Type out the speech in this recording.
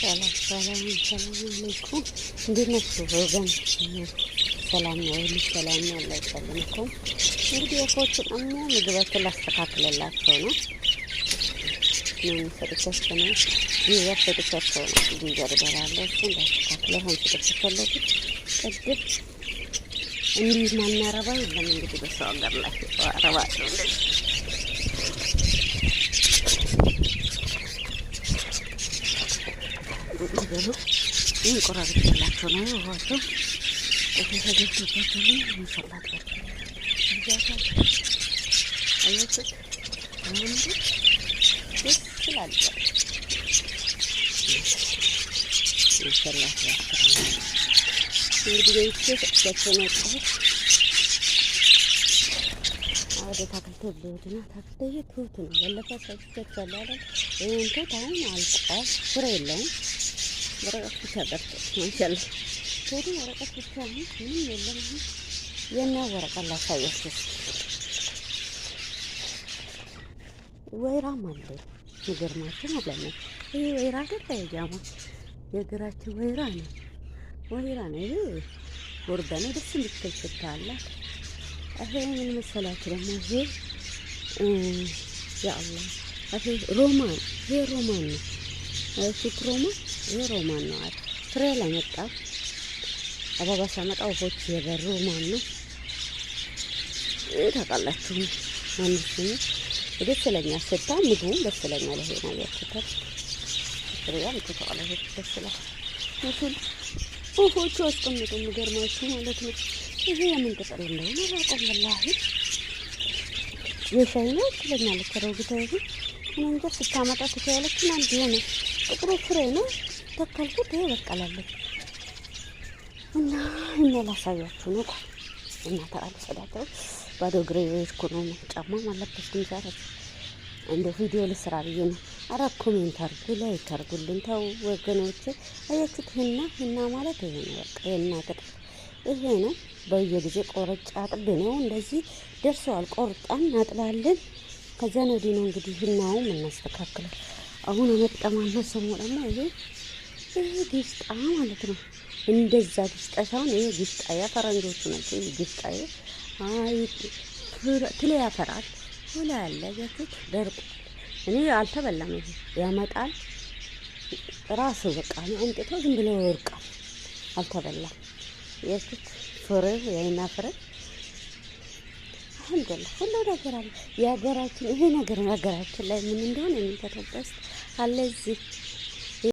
ሰላም አለይኩም። እንዴት ናችሁ ወገን? ሰላም ነው ወይ? ሰላም ነው አለ ሰላምኩም። እንግዲህ የፎችን ምግባቸውን ላስተካክልላቸው ነው። ምን ሰጥቻቸው ነው? ዲዘር ሰጥቻቸው ነው። ዲዘር ይበላለው እሱን ላስተካክለው ሆን ሰጥቻቸው ቅድም እንዲህ ማናረባ የለም እንግዲህ በሰው ሀገር ላይ አረባ ነው እንደዚህ ነው እንቆራርጥላቸው ነው ወጥቶ ተሰደደበት ነው እንሰላጣ ይያታ አያችሁ አንዱ ይስላል እንሰላጣ እንግዲህ ተሰጥተነው አወደ ታክልቶ ብሎትና ታክልቶ ይቱት ነው ወለፈ ሰጥተቻለ አይደል እንት ታውን አልቋል ፍሬ የለውም ወረቀት ብቻ ቀርቶ ማሻአላ ወደ ወረቀት ብቻ ነው ምንም የለም የና ወረቀት ላሳያችሁ ወይራ ማለት ይገርማችሁ ማለት ነው ይሄ ወይራ አይደል ያማ የግራችሁ ወይራ ነው ይሄ ወርዳነ ደስ እንድትከታላ ይሄ ምን መሰላችሁ ደግሞ ያ አላህ ይሄ ሮማን ነው እሺ ሮማን ነው አይደል ፍሬ ላይ መጣ አባባ ሳመጣ ወፎች የበሩ ማን ነው ታውቃላችሁ አንቺ ደስ ይለኛል ስታ ምግቡን ደስ ይለኛል ይሄ ነው ያከተል ፍሬያን ተጣላሁ ደስ ይላል እሱን ወፎቹ አስቀምጡ የሚገርማችሁ ማለት ነው ይሄ የምን ቅጠል እንደሆነ አላውቅም ወላሂ የሻይ ነው ትለኛለች ረውግታዬ ምን እንጃ ስታመጣ ትያለች አንድ የሆነ ጥቁር ፍሬ ነው ተከልኩት ይሄ በቀላለች እና ላሳያችሁ ነው እና ታዲያ ሰዳተው ባዶ እግሬ እኮ ነው ጫማ ማለበስኩኝ ዛሬ እንደ ቪዲዮ ልስራ ብዬ ነው። አረ ኮሜንት አድርጉ ላይክ አድርጉልኝ ተው ወገኖቼ አያችሁት እና ማለት ይሄ ነው በቃ እና ቅጠል ይሄ ነው በየጊዜ ቆርጬ አጥቤ ነው እንደዚህ ደርሰዋል ቆርጠን እናጥላለን ከዛ ነው ዲኖ እንግዲህ እናው እናስተካክለው አሁን አመጣማና ሰሙ ደግሞ ይሄ ግስጣ ማለት ነው እንደዛ ግስጣ ሳይሆን ይሄ ግስጣ ያፈራንጆቹ ናቸው ግስጣ አይ ትለ ያፈራል ወላ ያለ ያቱት ደርቅ እኔ አልተበላም ይሄ ያመጣል ራሱ በቃ አንጥቶ ዝም ብሎ ወርቃል አልተበላም ያቱት ፍሬ ያይና ፍሬ አልሐምዱሊላህ ሁሉ ነገር አለ የሀገራችን ይሄ ነገር ሀገራችን ላይ ምን እንደሆነ የሚተተበስ አለ እዚህ